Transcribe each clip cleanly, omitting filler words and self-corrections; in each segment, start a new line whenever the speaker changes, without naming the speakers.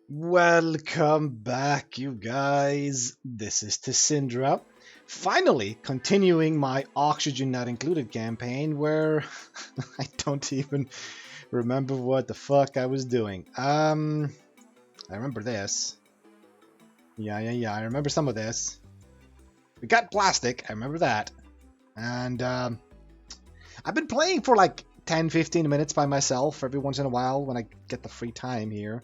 Welcome back, you guys. This is Tessindra. Finally, continuing my Oxygen Not Included campaign where I don't even remember what the fuck I was doing. I remember this. Yeah, I remember some of this. We got plastic, I remember that. And I've been playing for like 10-15 minutes by myself every once in a while when I get the free time here.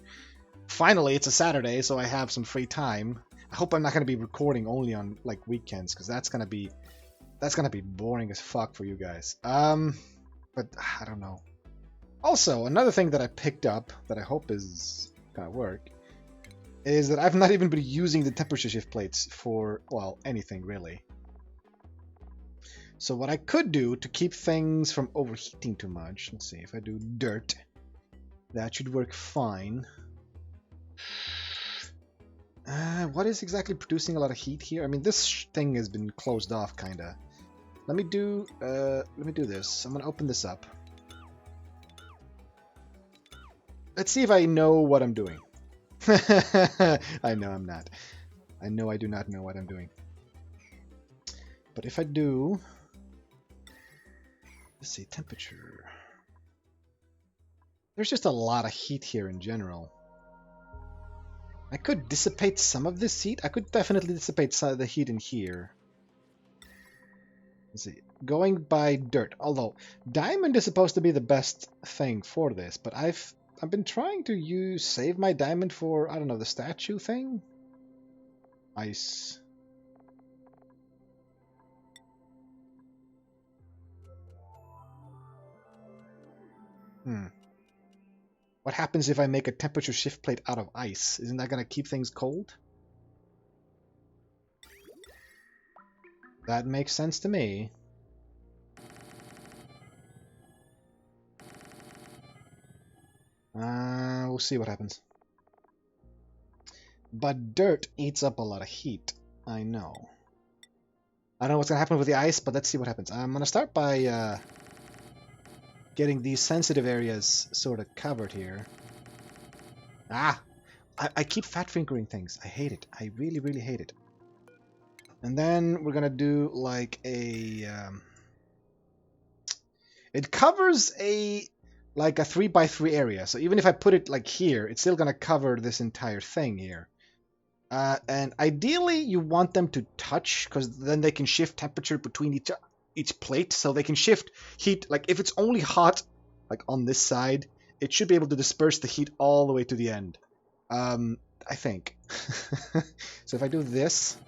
Finally, it's a Saturday, so I have some free time. I hope I'm not going to be recording only on like weekends, because that's gonna be boring as fuck for you guys. But I don't know. Also, another thing that I picked up that I hope is gonna work is that I've not even been using the temperature shift plates for, well, anything really. So what I could do to keep things from overheating too much, let's see, if I do dirt, that should work fine. What is exactly producing a lot of heat here? I mean, this thing has been closed off, kinda. Let me do this. I'm gonna open this up. Let's see if I know what I'm doing. I know I'm not. I know I do not know what I'm doing. But if I do... Let's see, temperature. There's just a lot of heat here in general. I could dissipate some of this heat. I could definitely dissipate some of the heat in here. Let's see. Going by dirt. Although, diamond is supposed to be the best thing for this, but I've been trying to save my diamond for, I don't know, the statue thing? Ice. What happens if I make a temperature shift plate out of ice? Isn't that going to keep things cold? That makes sense to me. We'll see what happens. But dirt eats up a lot of heat. I know. I don't know what's going to happen with the ice, but let's see what happens. I'm going to start by getting these sensitive areas sort of covered here. I keep fat fingering things. I hate it. I really, really hate it. And then we're going to do like a... it covers like a 3x3 area. So even if I put it like here, it's still going to cover this entire thing here. And ideally, you want them to touch, because then they can shift temperature between each plate. So they can shift heat. Like if it's only hot, like on this side, it should be able to disperse the heat all the way to the end. I think. So if I do this,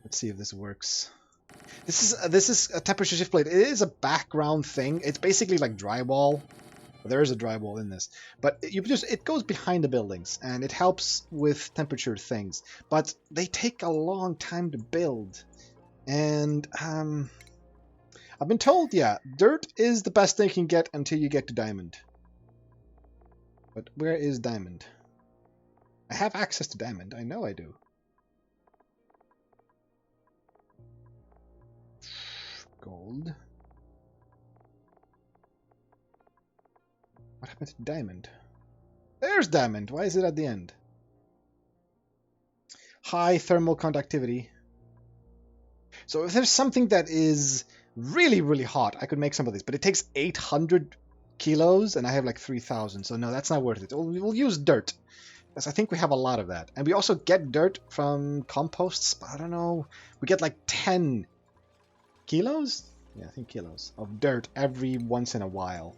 let's see if this works. This is a temperature shift plate. It is a background thing. It's basically like drywall. There is a drywall in this, but it goes behind the buildings and it helps with temperature things. But they take a long time to build, and I've been told, yeah, dirt is the best thing you can get until you get to diamond. But where is diamond? I have access to diamond. I know I do. Gold. What happened to diamond? There's diamond. Why is it at the end? High thermal conductivity. So if there's something that is really, really hot, I could make some of these. But it takes 800 kilos, and I have like 3,000. So no, that's not worth it. We'll use dirt, because I think we have a lot of that. And we also get dirt from composts. But I don't know. We get like 10 kilos? Yeah, I think kilos of dirt every once in a while.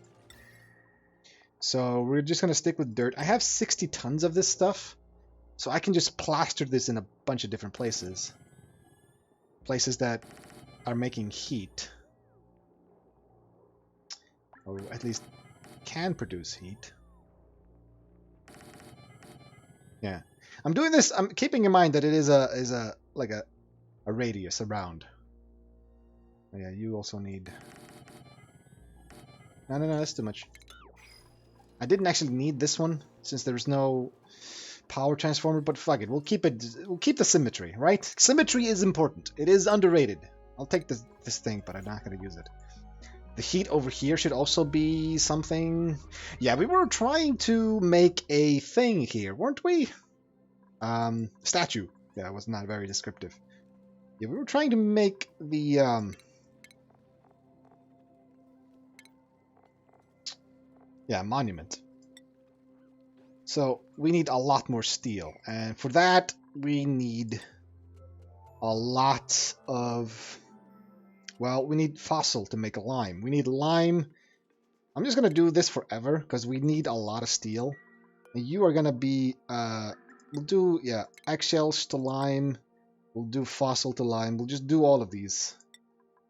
So we're just going to stick with dirt. I have 60 tons of this stuff, so I can just plaster this in a bunch of different places. Places that are making heat. Or at least can produce heat. Yeah. I'm doing this, I'm keeping in mind that it is a radius around. Oh yeah, you also need... No, that's too much. I didn't actually need this one, since there's no power transformer, but fuck it, we'll keep the symmetry, right? Symmetry is important. It is underrated. I'll take this thing, but I'm not going to use it. The heat over here should also be something. Yeah, we were trying to make a thing here, weren't we? Statue. Yeah, it was not very descriptive. Yeah, we were trying to make the yeah, monument. So we need a lot more steel, and for that we need a lot of, well, we need fossil to make a lime. We need lime. I'm just gonna do this forever because we need a lot of steel. And you are gonna be we'll do, yeah, eggshells to lime. We'll do fossil to lime. We'll just do all of these.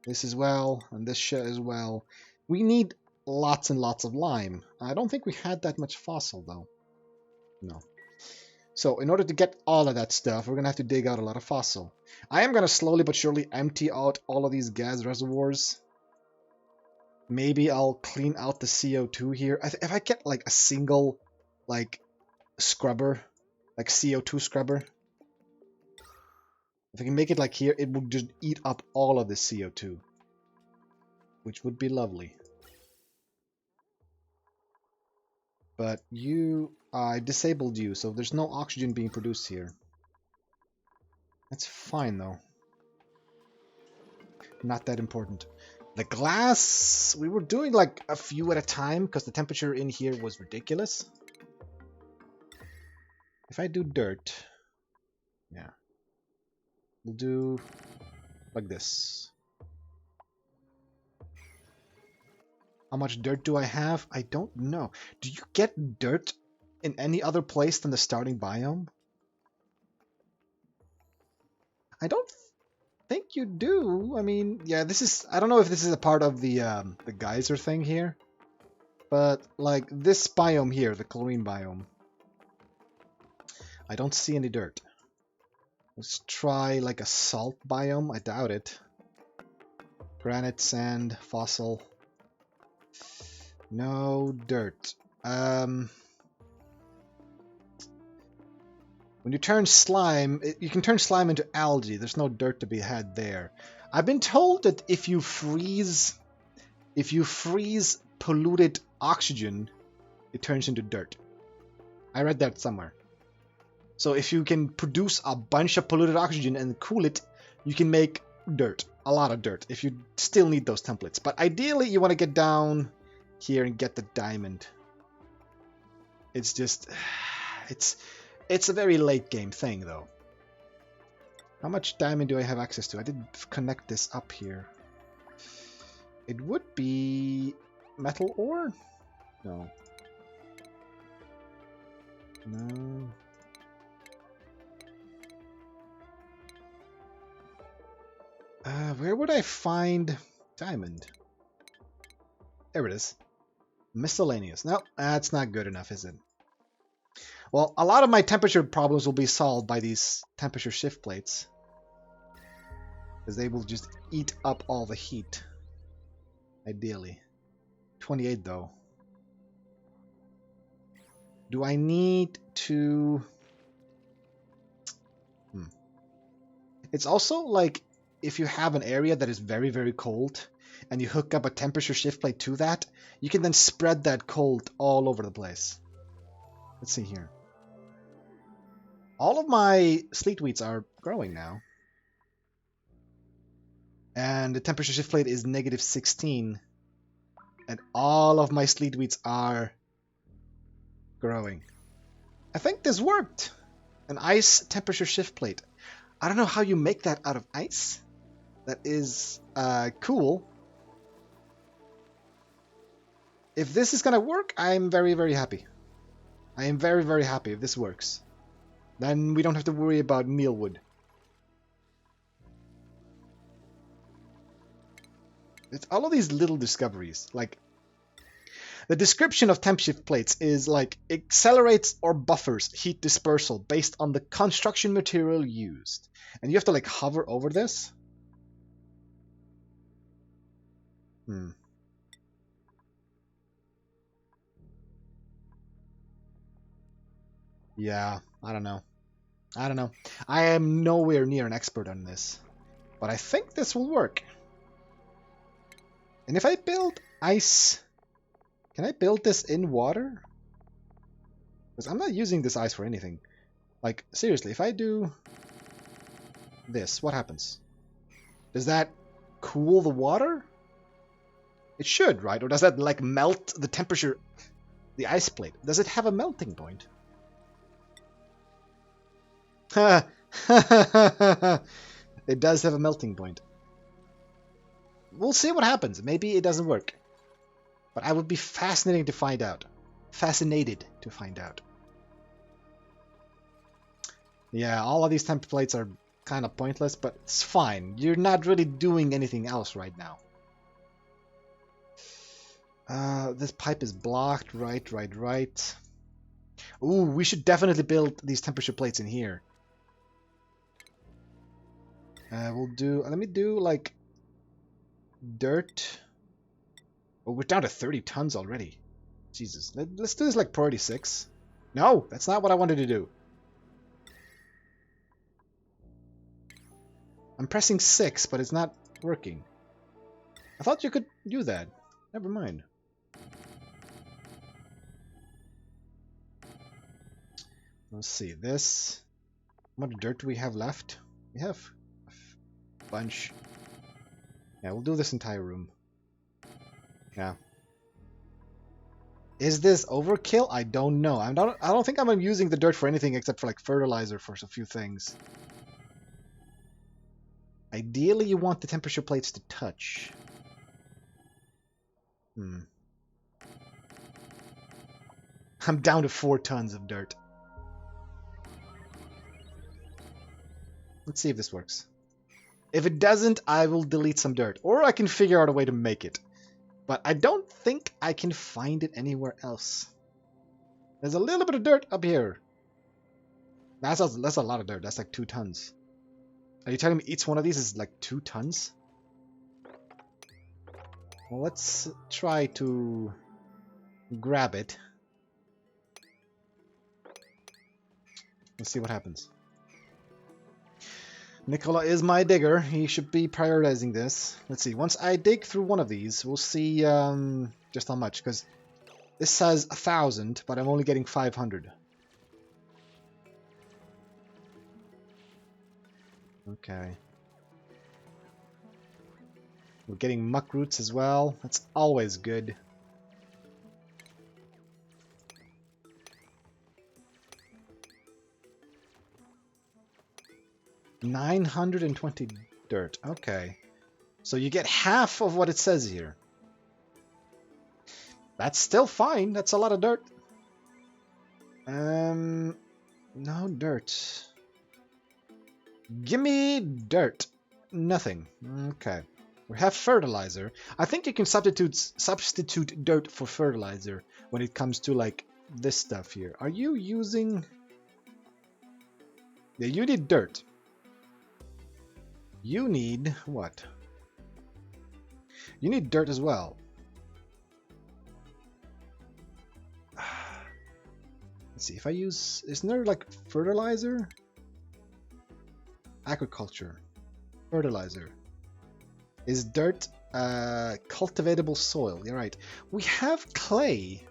This as well, and this shit as well. We need lots and lots of lime. I don't think we had that much fossil though. No. So in order to get all of that stuff, we're going to have to dig out a lot of fossil. I am going to slowly but surely empty out all of these gas reservoirs. Maybe I'll clean out the CO2 here. If I get like a single like scrubber, like CO2 scrubber, if I can make it like here, it would just eat up all of the CO2, which would be lovely. But you, I disabled you, so there's no oxygen being produced here. That's fine though. Not that important. The glass, we were doing like a few at a time because the temperature in here was ridiculous. If I do dirt, yeah, we'll do like this. How much dirt do I have? I don't know. Do you get dirt in any other place than the starting biome? I don't think you do. I mean, yeah, this is, I don't know if this is a part of the geyser thing here, but like this biome here, the chlorine biome, I don't see any dirt. Let's try like a salt biome. I doubt it. Granite, sand, fossil. No dirt. When you turn slime, you can turn slime into algae. There's no dirt to be had there. I've been told that if you freeze polluted oxygen, it turns into dirt. I read that somewhere. So if you can produce a bunch of polluted oxygen and cool it, you can make dirt. A lot of dirt, if you still need those templates. But ideally, you want to get down here and get the diamond. It's just, it's a very late game thing though. How much diamond do I have access to? I didn't connect this up here. It would be metal ore? No. No. Where would I find diamond? There it is. Miscellaneous. No, that's not good enough, is it? Well, a lot of my temperature problems will be solved by these temperature shift plates, because they will just eat up all the heat. Ideally. 28 though. Do I need to... It's also like, if you have an area that is very, very cold, and you hook up a temperature shift plate to that, you can then spread that cold all over the place. Let's see here. All of my sleet wheats are growing now. And the temperature shift plate is -16. And all of my sleet wheats are growing. I think this worked. An ice temperature shift plate. I don't know how you make that out of ice. That is cool. If this is gonna work, I'm very, very happy. I am very, very happy if this works. Then we don't have to worry about mealwood. It's all of these little discoveries. Like, the description of temp shift plates is like, accelerates or buffers heat dispersal based on the construction material used. And you have to like hover over this. Yeah, I don't know. I don't know. I am nowhere near an expert on this. But I think this will work. And if I build ice, can I build this in water? Because I'm not using this ice for anything. Like, seriously, if I do this, what happens? Does that cool the water? It should, right? Or does that, like, melt the temperature, the ice plate? Does it have a melting point? Ha! It does have a melting point. We'll see what happens. Maybe it doesn't work. But I would be fascinated to find out. Fascinated to find out. Yeah, all of these templates are kind of pointless, but it's fine. You're not really doing anything else right now. This pipe is blocked. Right. Ooh, we should definitely build these temperature plates in here. We'll do... Let me do, like... dirt. Oh, we're down to 30 tons already. Jesus. Let's do this like priority 6. No, that's not what I wanted to do. I'm pressing 6, but it's not working. I thought you could do that. Never mind. Let's see. This... How much dirt do we have left? We have a bunch. Yeah, we'll do this entire room. Yeah. Is this overkill? I don't know. I don't think I'm using the dirt for anything except for like fertilizer for a few things. Ideally, you want the temperature plates to touch. I'm down to 4 tons of dirt. Let's see if this works. If it doesn't, I will delete some dirt. Or I can figure out a way to make it. But I don't think I can find it anywhere else. There's a little bit of dirt up here. That's a lot of dirt. That's like 2 tons. Are you telling me each one of these is like 2 tons? Well, let's try to grab it. Let's see what happens. Nicola is my digger. He should be prioritizing this. Let's see. Once I dig through one of these, we'll see just how much. Because this says 1,000, but I'm only getting 500. Okay. We're getting muck roots as well. That's always good. $920 dirt. Okay. So you get half of what it says here. That's still fine. That's a lot of dirt. No dirt. Gimme dirt. Nothing. Okay. We have fertilizer. I think you can substitute dirt for fertilizer when it comes to like this stuff here. Are you using... Yeah, you need dirt. You need what? You need dirt as well. Let's see if I use... Isn't there like fertilizer? Agriculture. Fertilizer. Is dirt cultivatable soil? You're right. We have clay.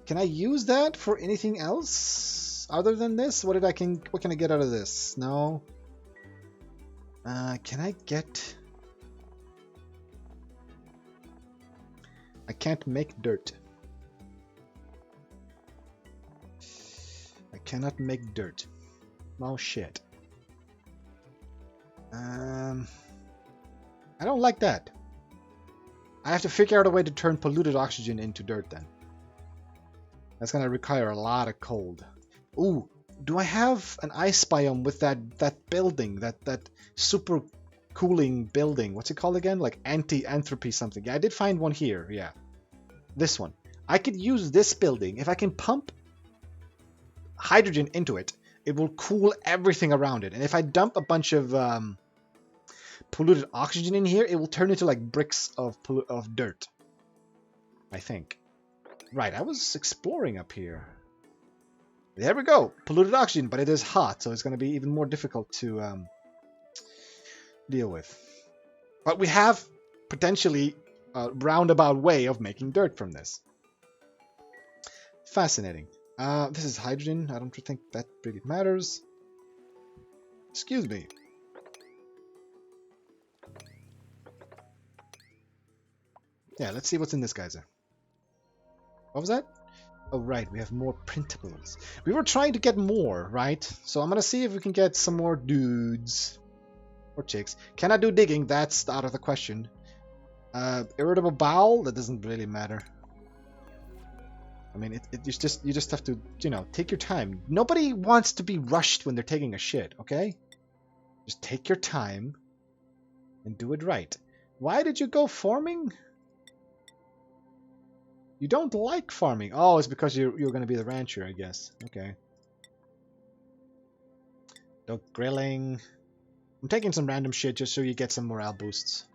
Can I use that for anything else other than this? What can I get out of this? No. Can I get... I can't make dirt. I cannot make dirt. Oh shit. I don't like that. I have to figure out a way to turn polluted oxygen into dirt then. That's gonna require a lot of cold. Ooh, do I have an ice biome with that building, that super cooling building? What's it called again? Like anti-entropy something. Yeah, I did find one here. Yeah, this one. I could use this building. If I can pump hydrogen into it, it will cool everything around it. And if I dump a bunch of polluted oxygen in here, it will turn into like bricks of dirt. I think. Right, I was exploring up here. There we go. Polluted oxygen, but it is hot, so it's going to be even more difficult to deal with. But we have potentially roundabout way of making dirt from this. Fascinating. This is hydrogen. I don't think that really matters. Excuse me. Yeah, let's see what's in this geyser. What was that? Oh, right, we have more printables. We were trying to get more, right? So I'm gonna see if we can get some more dudes. Or chicks. Can I do digging? That's out of the question. Irritable bowel? That doesn't really matter. I mean, you just have to, you know, take your time. Nobody wants to be rushed when they're taking a shit, okay? Just take your time and do it right. Why did you go farming? You don't like farming. Oh, it's because you're going to be the rancher, I guess. Okay. Dog grilling. I'm taking some random shit just so you get some morale boosts.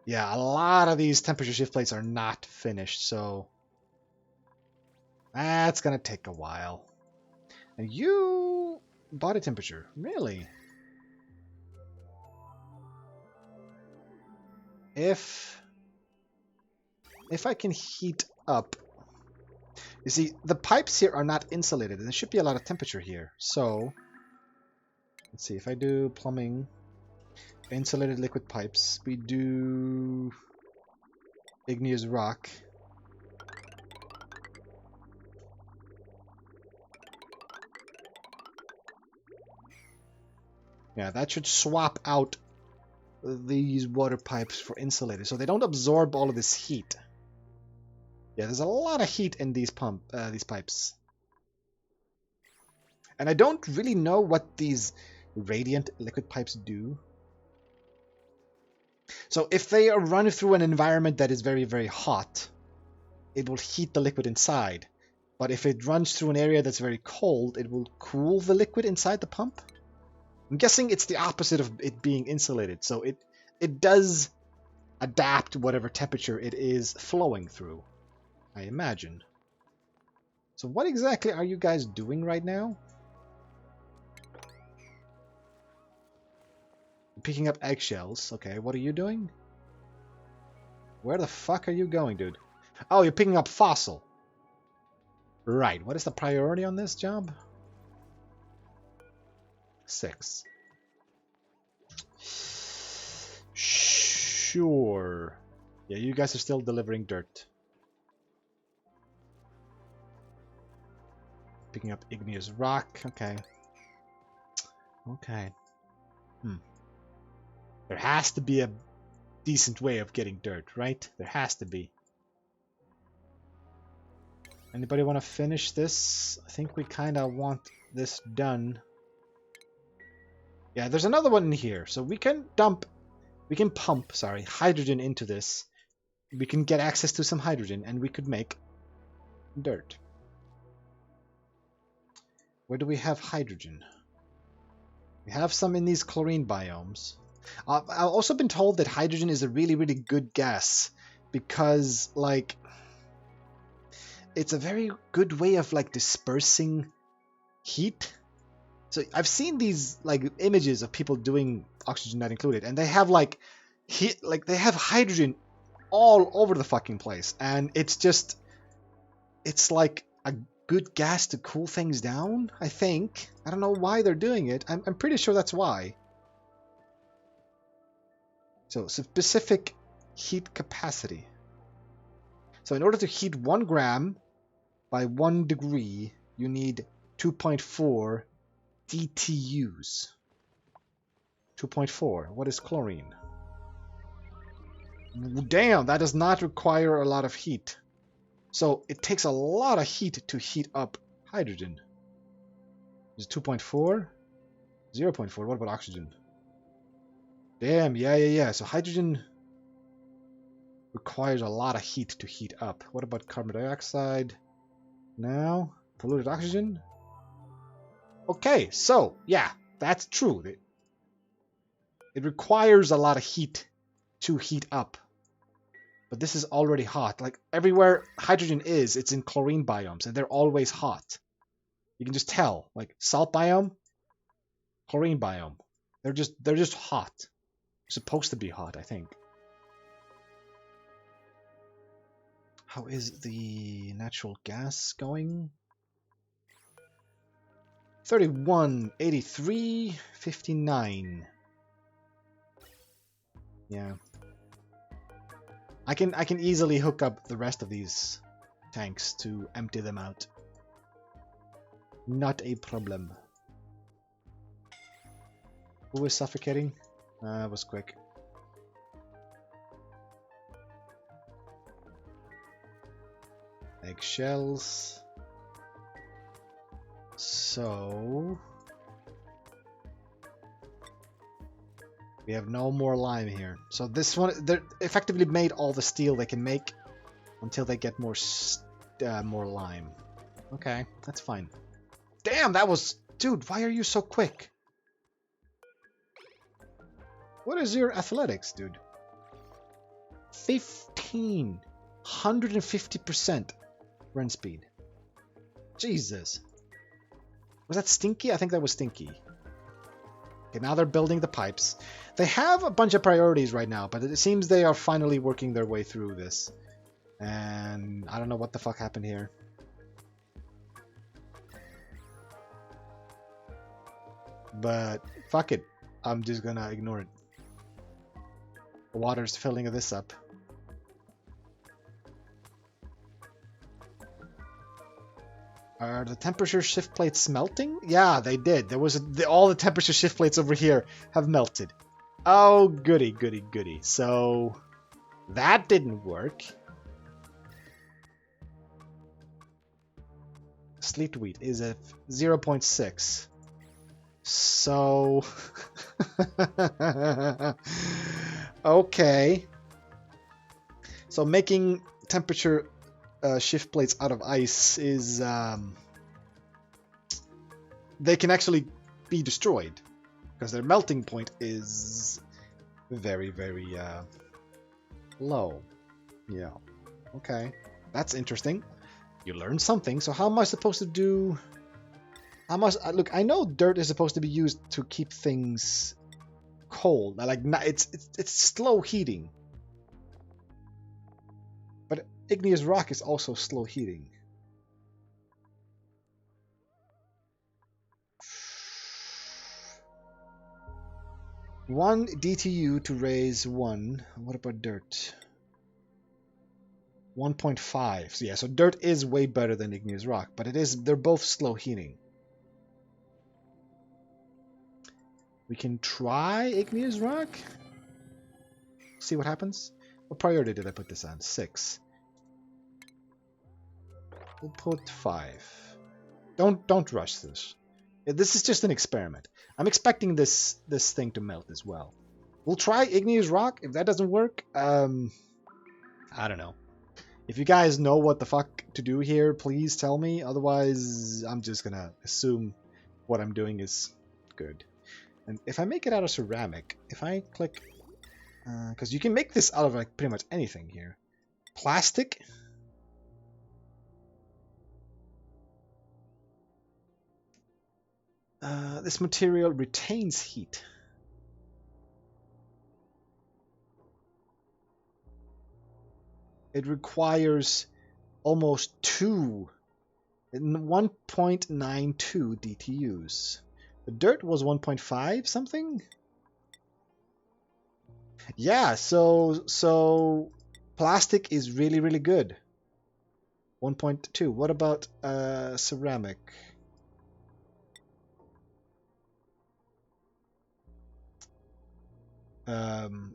Yeah, a lot of these temperature shift plates are not finished, so that's going to take a while. And you... body temperature. Really? If I can heat up... You see, the pipes here are not insulated, and there should be a lot of temperature here. So, let's see, if I do plumbing, insulated liquid pipes, we do igneous rock. Yeah, that should swap out these water pipes for insulated, so they don't absorb all of this heat. Yeah, there's a lot of heat in these pipes. And I don't really know what these radiant liquid pipes do. So if they are run through an environment that is very, very hot, it will heat the liquid inside. But if it runs through an area that's very cold, it will cool the liquid inside the pump. I'm guessing it's the opposite of it being insulated. So it does adapt to whatever temperature it is flowing through, I imagine. So what exactly are you guys doing right now? Picking up eggshells. Okay, what are you doing? Where the fuck are you going, dude? Oh, you're picking up fossil. Right, what is the priority on this job? 6. Sure. Yeah, you guys are still delivering dirt. Picking up igneous rock. Okay. Okay. There has to be a decent way of getting dirt, right? There has to be. Anybody want to finish this? I think we kind of want this done. Yeah, there's another one in here. So we can pump, hydrogen into this. We can get access to some hydrogen and we could make dirt. Where do we have hydrogen? We have some in these chlorine biomes. I've also been told that hydrogen is a really, really good gas because, like, it's a very good way of, like, dispersing heat. So I've seen these, like, images of people doing Oxygen Not Included, and they have, like, heat, like, they have hydrogen all over the fucking place, and it's just, it's like a good gas to cool things down, I think. I don't know why they're doing it. I'm pretty sure that's why. So, specific heat capacity. So in order to heat 1 gram by 1 degree, you need 2.4 DTUs. 2.4. What is chlorine? Damn, that does not require a lot of heat. So it takes a lot of heat to heat up hydrogen. Is it 2.4? 0.4. What about oxygen? Damn, yeah. So hydrogen requires a lot of heat to heat up. What about carbon dioxide? Now, polluted oxygen? Okay, so, yeah, that's true. It requires a lot of heat to heat up. But this is already hot. Like, everywhere hydrogen is, it's in chlorine biomes, and they're always hot. You can just tell. Like, salt biome, chlorine biome. They're just hot. Supposed to be hot, I think. How is the natural gas going? 31, 83, 59. Yeah. I can easily hook up the rest of these tanks to empty them out. Not a problem. Who was suffocating? That was quick. Eggshells. So we have no more lime here. So this one, they effectively made all the steel they can make until they get more lime. Okay, that's fine. Damn, that was... Dude, why are you so quick? What is your athletics, dude? 15. 150% run speed. Jesus. Was that Stinky? I think that was Stinky. Okay, now they're building the pipes. They have a bunch of priorities right now, but it seems they are finally working their way through this. And I don't know what the fuck happened here. But fuck it. I'm just gonna ignore it. The water's filling this up. Are the temperature shift plates melting? Yeah, they did. There was all the temperature shift plates over here have melted. Oh, goody, goody, goody. So that didn't work. Sleet wheat is at 0.6. So okay. So making temperature shift plates out of ice is they can actually be destroyed because their melting point is very, very low. Yeah. Okay. That's interesting. You learned something. So how am I supposed to do... Look, I know dirt is supposed to be used to keep things cold. Like, it's slow heating. But igneous rock is also slow heating. One DTU to raise one. What about dirt? 1.5. So yeah, so dirt is way better than igneous rock, but they're both slow heating. We can try igneous rock. See what happens. What priority did I put this on? 6. We'll put 5. Don't rush this. This is just an experiment. I'm expecting this thing to melt as well. We'll try igneous rock. If that doesn't work, I don't know. If you guys know what the fuck to do here, please tell me. Otherwise, I'm just gonna assume what I'm doing is good. And if I make it out of ceramic, if I click... because you can make this out of like pretty much anything here. Plastic. This material retains heat. It requires almost 1.92 DTUs. The dirt was 1.5 something? Yeah, so plastic is really, really good. 1.2. What about ceramic?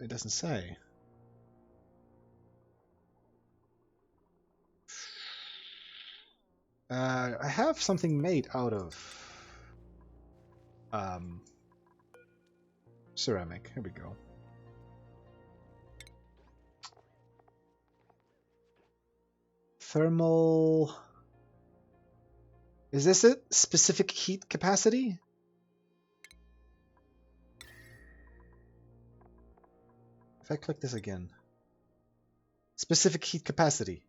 It doesn't say. I have something made out of ceramic. Here we go. Thermal... Is this it? Specific heat capacity? If I click this again. Specific heat capacity.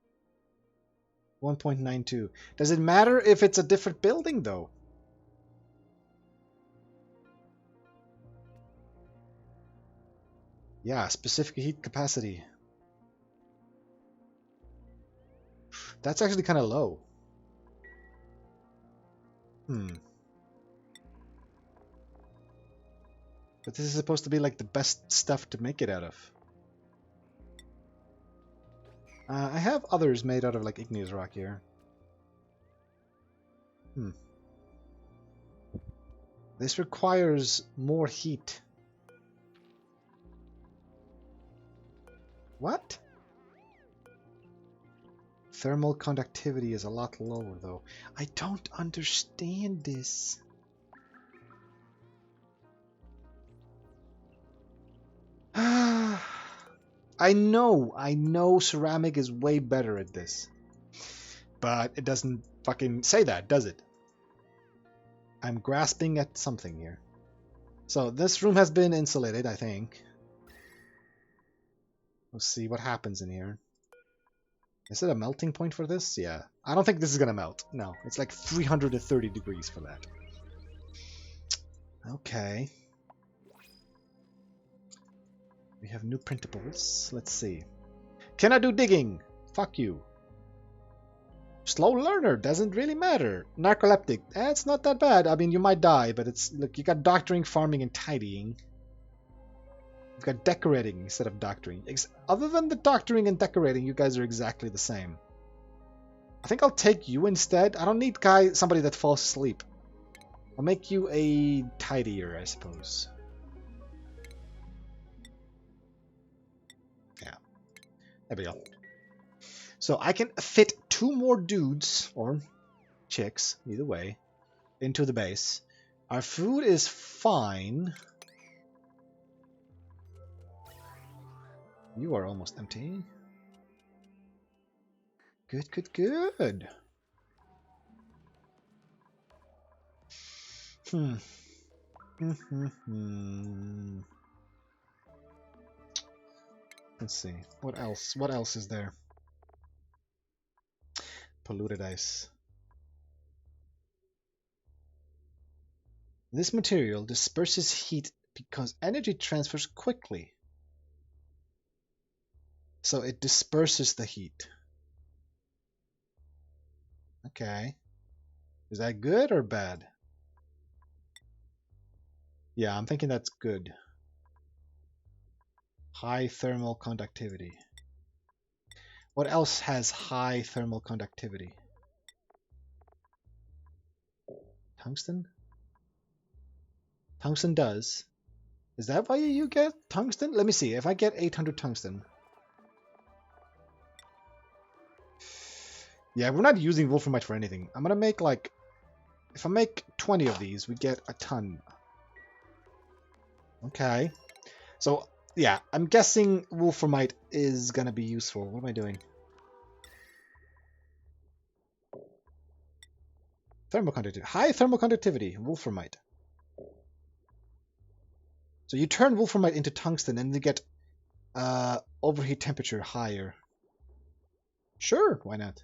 1.92. Does it matter if it's a different building, though? Yeah, specific heat capacity. That's actually kind of low. Hmm. But this is supposed to be like the best stuff to make it out of. I have others made out of like igneous rock here. Hmm. This requires more heat. What? Thermal conductivity is a lot lower though. I don't understand this. I know ceramic is way better at this. But it doesn't fucking say that, does it? I'm grasping at something here. So this room has been insulated, I think. Let's see what happens in here. Is it a melting point for this? Yeah. I don't think this is gonna melt. No, it's like 330 degrees for that. Okay. We have new printables. Let's see. Can I do digging? Fuck you. Slow learner, doesn't really matter. Narcoleptic, it's not that bad. I mean, you might die, but it's look. You got doctoring, farming, and tidying. You've got decorating instead of doctoring. Other than the doctoring and decorating, you guys are exactly the same. I think I'll take you instead. I don't need somebody that falls asleep. I'll make you a tidier, I suppose. Yeah, there we go. So I can fit 2 more dudes, or chicks, either way, into the base. Our food is fine. You are almost empty. Good, good, good. Hmm. Let's see. What else? What else is there? Polluted ice. This material disperses heat because energy transfers quickly. So it disperses the heat. Okay. Is that good or bad? Yeah, I'm thinking that's good. High thermal conductivity. What else has high thermal conductivity? Tungsten? Tungsten does. Is that why you get tungsten? Let me see. If I get 800 tungsten. Yeah, we're not using wolframite for anything. I'm gonna make like... If I make 20 of these, we get a ton. Okay. So, yeah, I'm guessing wolframite is gonna be useful. What am I doing? Thermal conductivity. High thermal conductivity. Wolframite. So you turn wolframite into tungsten and you get overheat temperature higher. Sure, why not?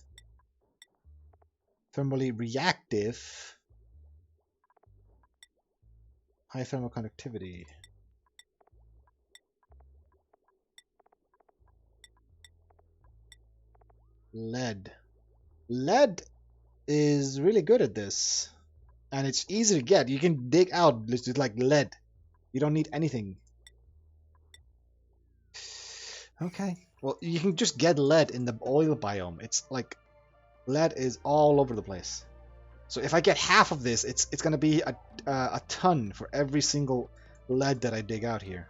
Thermally reactive. High thermal conductivity. Lead. Lead is really good at this. And it's easy to get. You can dig out just like lead. You don't need anything. Okay. Well, you can just get lead in the oil biome. It's like lead is all over the place. So if I get half of this, it's gonna be a ton for every single lead that I dig out here.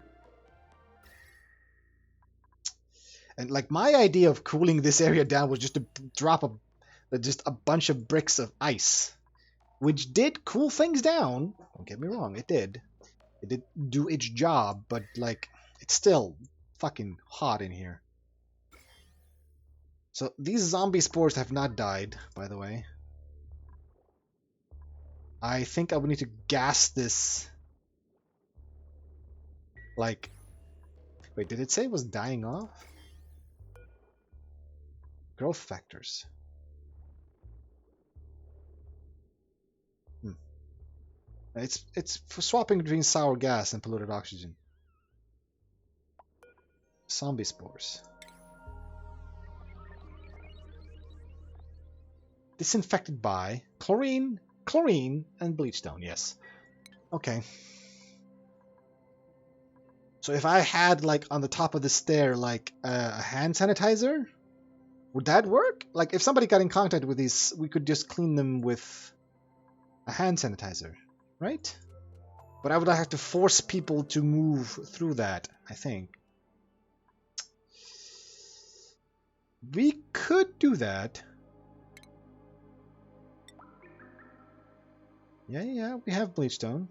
And like my idea of cooling this area down was just to drop just a bunch of bricks of ice, which did cool things down. Don't get me wrong, it did. It did do its job, but like it's still fucking hot in here. So these zombie spores have not died, by the way. I think I would need to gas this. Like, wait, did it say it was dying off? Growth factors. Hmm. It's for swapping between sour gas and polluted oxygen. Zombie spores. Disinfected by chlorine, and bleachstone. Yes. Okay. So if I had, like, on the top of the stair, like, a hand sanitizer, would that work? Like, if somebody got in contact with these, we could just clean them with a hand sanitizer, right? But I would have to force people to move through that, I think. We could do that. Yeah, we have bleachstone.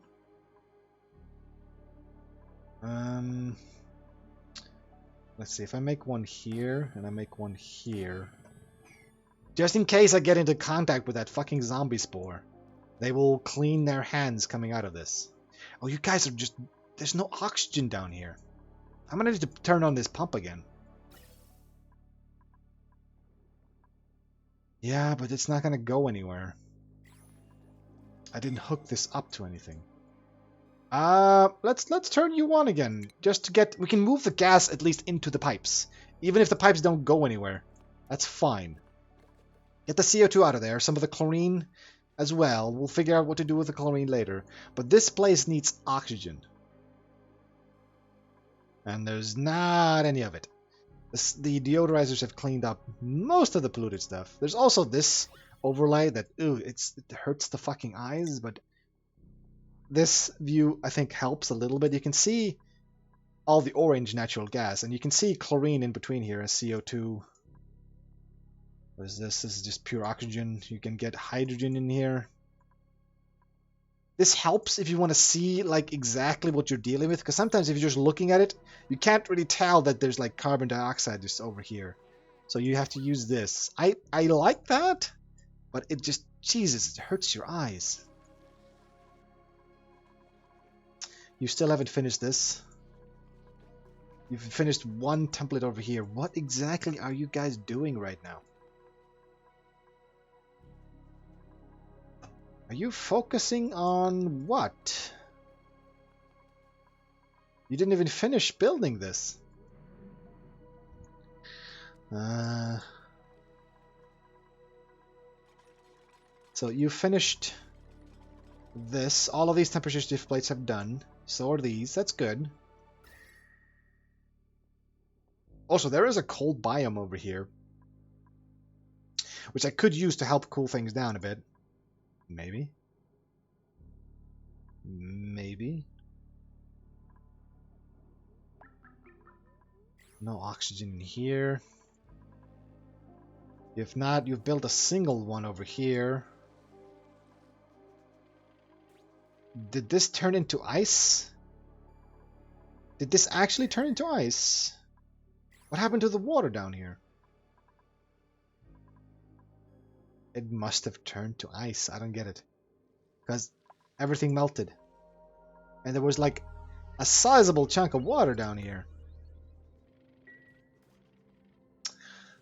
Let's see, if I make one here, and I make one here. Just in case I get into contact with that fucking zombie spore, they will clean their hands coming out of this. Oh, you guys are just... There's no oxygen down here. I'm gonna need to turn on this pump again. Yeah, but it's not gonna go anywhere. I didn't hook this up to anything. Let's turn you on again, just to get... We can move the gas at least into the pipes. Even if the pipes don't go anywhere. That's fine. Get the CO2 out of there, some of the chlorine as well. We'll figure out what to do with the chlorine later. But this place needs oxygen. And there's not any of it. The deodorizers have cleaned up most of the polluted stuff. There's also this overlay that, ooh, it hurts the fucking eyes, but this view, I think, helps a little bit. You can see all the orange natural gas, and you can see chlorine in between here as CO2. What is this? This is just pure oxygen. You can get hydrogen in here. This helps if you want to see, like, exactly what you're dealing with, because sometimes if you're just looking at it, you can't really tell that there's, like, carbon dioxide just over here. So you have to use this. I like that, but it just, Jesus, it hurts your eyes. You still haven't finished this. You've finished one template over here. What exactly are you guys doing right now? Are you focusing on what? You didn't even finish building this. So you finished this. All of these temperature shift plates have done. So are these. That's good. Also, there is a cold biome over here, which I could use to help cool things down a bit. Maybe. Maybe. No oxygen in here. If not, you've built a single one over here. Did this turn into ice? Did this actually turn into ice? What happened to the water down here? It must have turned to ice. I don't get it. Because everything melted. And there was like a sizable chunk of water down here.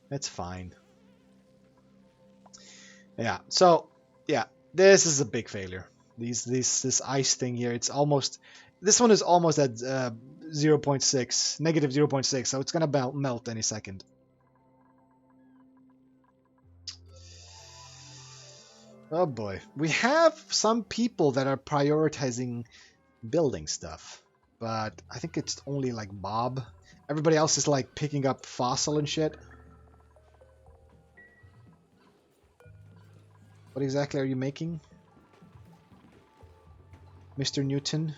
That's fine. Yeah, so, yeah, this is a big failure. This ice thing here, it's almost... This one is almost at 0.6, negative 0.6, so it's gonna melt any second. Oh boy. We have some people that are prioritizing building stuff, but I think it's only like Bob. Everybody else is like picking up fossil and shit. What exactly are you making, Mr. Newton?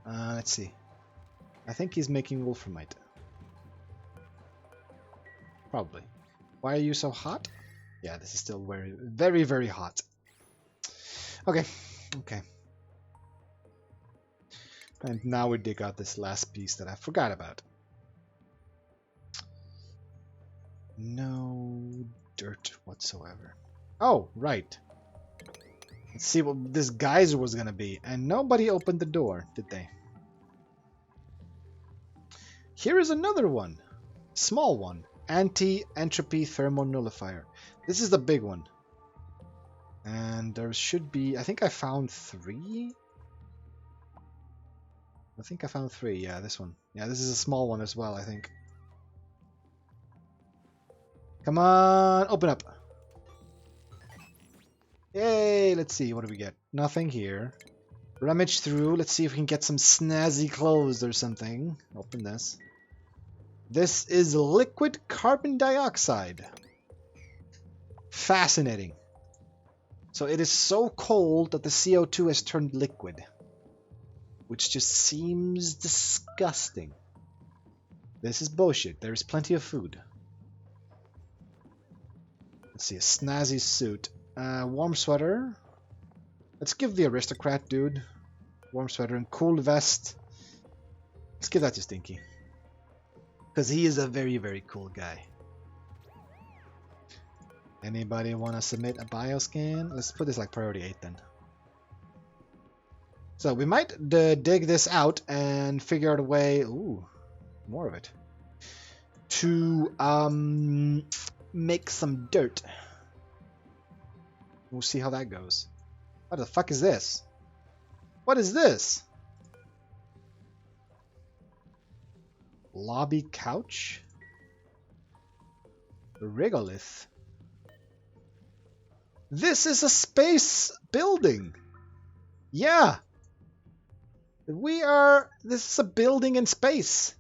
Let's see. I think he's making wolframite. Probably. Why are you so hot? Yeah, this is still very, very, very hot. Okay, okay. And now we dig out this last piece that I forgot about. No dirt whatsoever. Oh, right. Let's see what this geyser was gonna be. And nobody opened the door, did they? Here is another one. Small one. Anti-entropy thermonullifier. This is the big one. And there should be... I think I found 3? I think I found 3. Yeah, this one. Yeah, this is a small one as well, I think. Come on, open up. Yay, let's see, what do we get? Nothing here. Rummage through, let's see if we can get some snazzy clothes or something. Open this. This is liquid carbon dioxide. Fascinating. So it is so cold that the CO2 has turned liquid, which just seems disgusting. This is bullshit. There is plenty of food. Let's see, a snazzy suit. Warm sweater. Let's give the aristocrat dude warm sweater and cool vest. Let's give that to Stinky, because he is a very, very cool guy. Anybody want to submit a bioscan? Let's put this like priority 8 then. So we might dig this out and figure out a way. Ooh, more of it. To make some dirt. We'll see how that goes. What the fuck is this? What is this? Lobby couch? Regolith. This is a space building. Yeah. This is a building in space.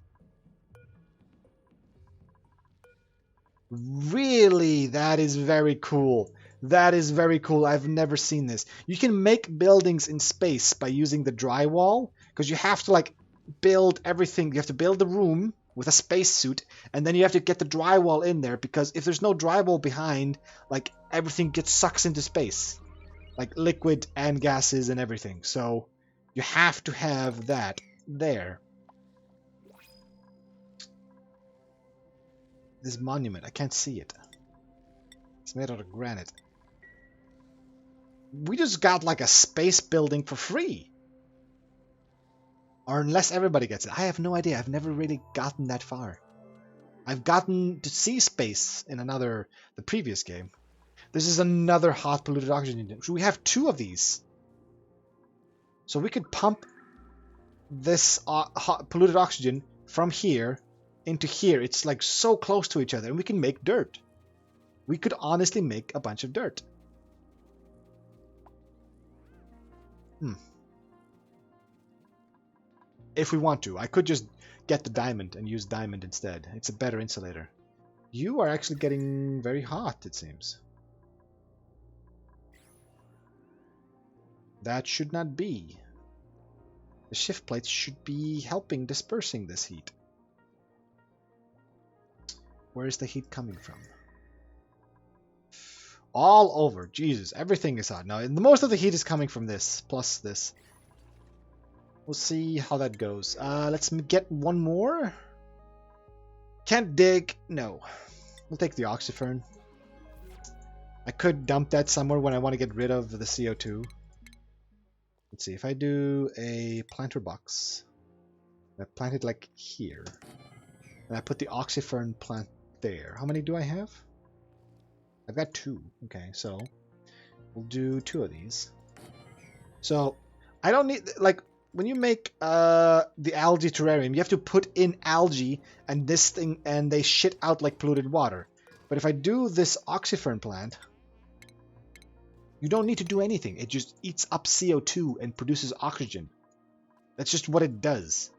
Really, that is very cool. That is very cool. I've never seen this. You can make buildings in space by using the drywall, because you have to like build everything. You have to build the room with a spacesuit, and then you have to get the drywall in there, because if there's no drywall behind, like everything sucks into space, like liquid and gases and everything. So you have to have that there. This monument, I can't see it. It's made out of granite. We just got like a space building for free. Or unless everybody gets it. I have no idea. I've never really gotten that far. I've gotten to see space in the previous game. This is another hot polluted oxygen. So we have 2 of these. So we could pump this hot polluted oxygen from here into here. It's like so close to each other, and we can make dirt. We could honestly make a bunch of dirt. If we want to. I could just get the diamond and use diamond instead. It's a better insulator. You are actually getting very hot, it seems. That should not be. The shift plates should be helping dispersing this heat. Where is the heat coming from? All over. Jesus, everything is hot. Now, most of the heat is coming from this, plus this. We'll see how that goes. Let's get one more. Can't dig. No. We'll take the oxyfern. I could dump that somewhere when I want to get rid of the CO2. Let's see. If I do a planter box, I plant it like here, and I put the oxyfern plant there. How many do I have? I've got 2. Okay, so we'll do 2 of these. So I don't need, like, when you make the algae terrarium, you have to put in algae and this thing, and they shit out like polluted water. But if I do this oxyfern plant, you don't need to do anything. It just eats up CO2 and produces oxygen. That's just what it does.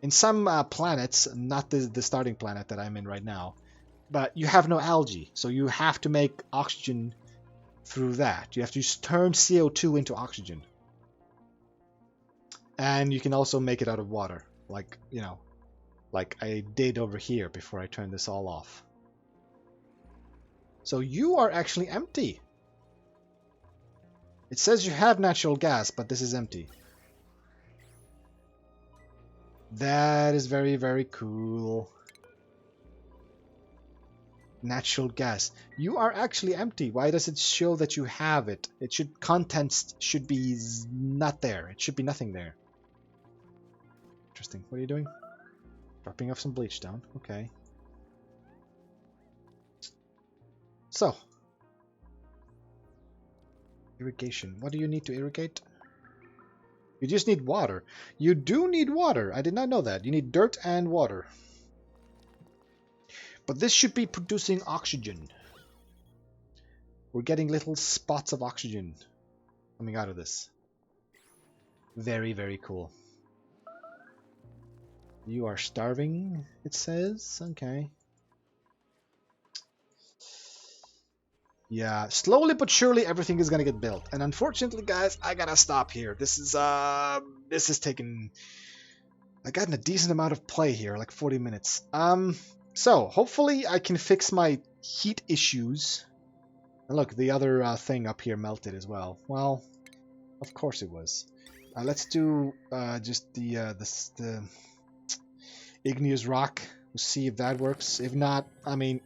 In some planets, not the starting planet that I'm in right now, but you have no algae, so you have to make oxygen through that. You have to just turn CO2 into oxygen. And you can also make it out of water, like, you know, like I did over here before I turned this all off. So you are actually empty. It says you have natural gas, but this is empty. That is very, very cool. Natural gas. You are actually empty. Why does it show that you have it? It should, contents should be not there. It should be nothing there. Interesting. What are you doing? Dropping off some bleach down. Okay. So. Irrigation. What do you need to irrigate? You just need water. You do need water. I did not know that. You need dirt and water. But this should be producing oxygen. We're getting little spots of oxygen coming out of this. Very, very cool. You are starving, it says. Okay. Yeah, slowly but surely everything is gonna get built. And unfortunately, guys, I gotta stop here. This is taking... I got a decent amount of play here, like 40 minutes. So hopefully I can fix my heat issues. And look, the other thing up here melted as well. Well, of course it was. Let's do just the igneous rock. We'll see if that works. If not, I mean,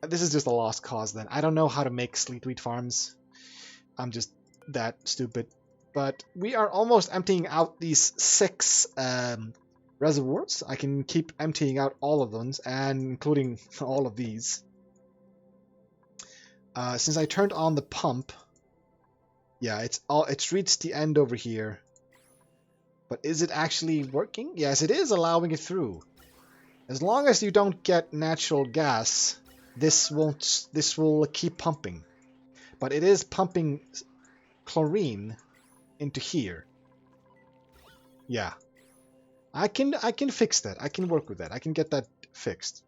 this is just a lost cause then. I don't know how to make sleet wheat farms. I'm just that stupid. But we are almost emptying out these 6 reservoirs. I can keep emptying out all of them, and including all of these. Since I turned on the pump, yeah, it's reached the end over here. But is it actually working? Yes, it is allowing it through. As long as you don't get natural gas, this will keep pumping. But it is pumping chlorine into here. Yeah. I can fix that. I can work with that. I can get that fixed.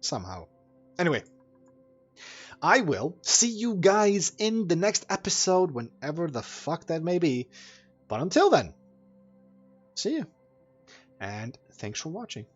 Somehow. Anyway, I will see you guys in the next episode, whenever the fuck that may be. But until then, see you. And thanks for watching.